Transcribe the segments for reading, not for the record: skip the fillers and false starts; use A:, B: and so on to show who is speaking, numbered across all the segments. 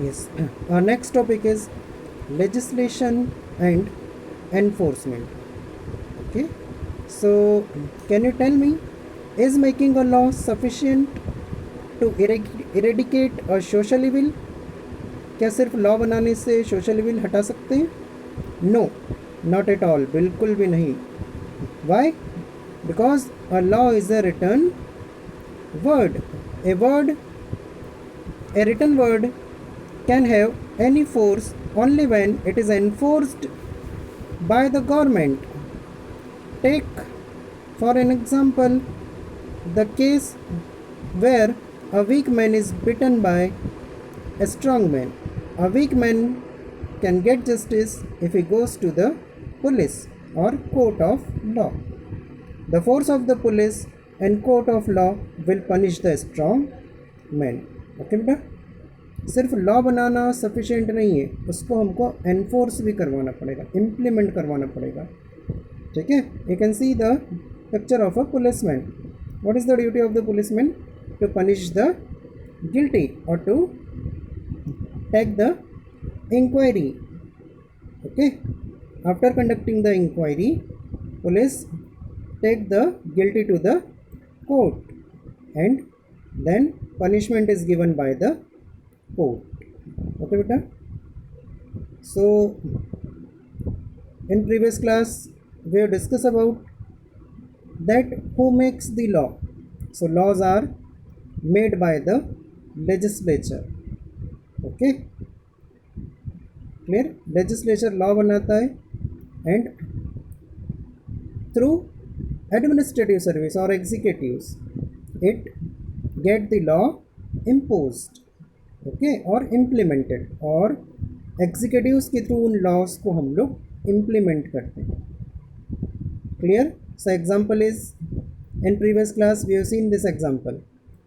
A: Yes. Our next topic is legislation and enforcement. Okay. So, can you tell me, is making a law sufficient to eradicate a social evil? क्या सिर्फ law बनाने से social evil हटा सकते हैं? No, not at all, बिल्कुल भी नहीं. Why? Because a law is a written word. A word, a written word can have any force only when it is enforced by the government. Take for an example the case where a weak man is beaten by a strong man. A weak man can get justice if he goes to the police or court of law. The force of the police and court of law will punish the strong man. Okay बेटा, सिर्फ law बनाना sufficient नहीं है, उसको हमको enforce भी करवाना पड़ेगा, implement करवाना पड़ेगा. ठीक है. You can see the picture of a policeman. What is the duty of the policeman? To punish the guilty और to take the inquiry. Okay. After conducting the inquiry, police take the guilty to the court and then punishment is given by the court. Okay beta. So in previous class we have discussed about that who makes the law. So laws are made by the legislature. Okay, clear? Legislature law बनाता है and through administrative service or executives it get the law imposed, okay, or implemented, और executives के through उन laws को हम लोग implement करते हैं. Clear? So example is, in previous class we have seen this example.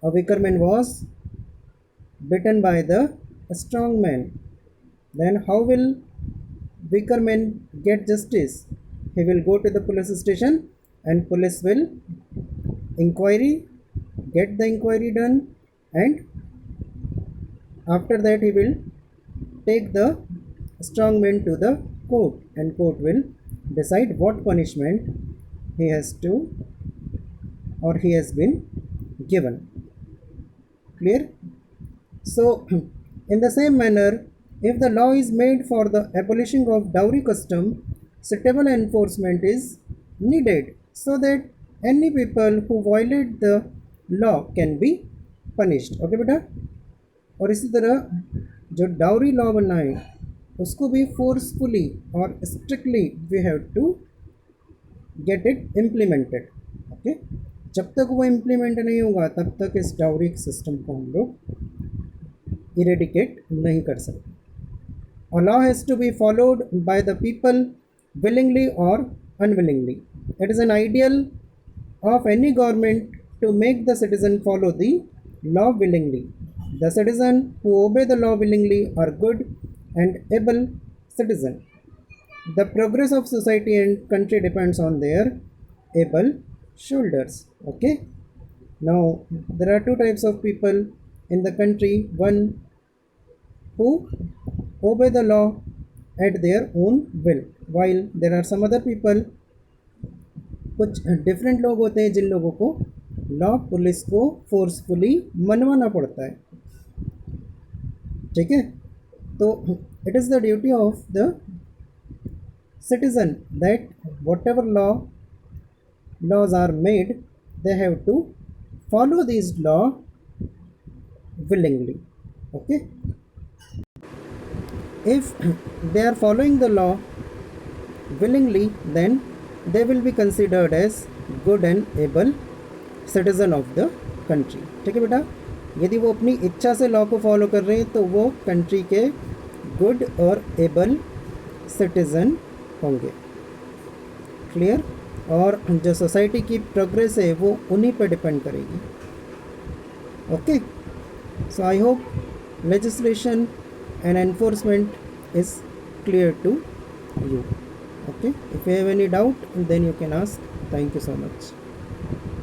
A: A weaker man was beaten by the strong man. Then how will weaker man get justice? He will go to the police station and police will inquiry, get the inquiry done, and after that he will take the strong man to the court and court will decide what punishment he has to or he has been given. Clear? So in the same manner, if the law is made for the abolishing of dowry custom, suitable enforcement is needed so that any people who violate the law can be punished. Okay बेटा. और इसी तरह जो dowry law बनना है उसको भी forcefully और strictly we have to get it implemented. Okay. जब तक वो इम्प्लीमेंट नहीं होगा तब तक इस डाउरी सिस्टम को हम लोग इरेडिकेट नहीं कर सकते. A law has to be followed by the people willingly or unwillingly. It is an ideal of any government to make the citizen follow the law willingly. The citizen who obey the law willingly are good and able citizen. The progress of society and country depends on their able shoulders. Okay. Now there are two types of people in the country. One who obey the law at their own will, while there are some other people, कुछ different लोग होते हैं जिन लोगों को law police को forcefully मनवाना पड़ता है. ठीक है. तो it is the duty of the citizen that what ever laws are made, they have to follow these law willingly. Okay. If they are following the law willingly, then they will be considered as good and able citizen of the country. ठीक है बेटा. यदि वो अपनी इच्छा से law को follow कर रहे हैं तो वो कंट्री के गुड और एबल सिटीजन होंगे. क्लियर? और जो सोसाइटी की प्रोग्रेस है वो उन्हीं पर डिपेंड करेगी. Okay. So I hope legislation and enforcement is clear to you. Okay, if you have any doubt then you can ask. Thank you so much.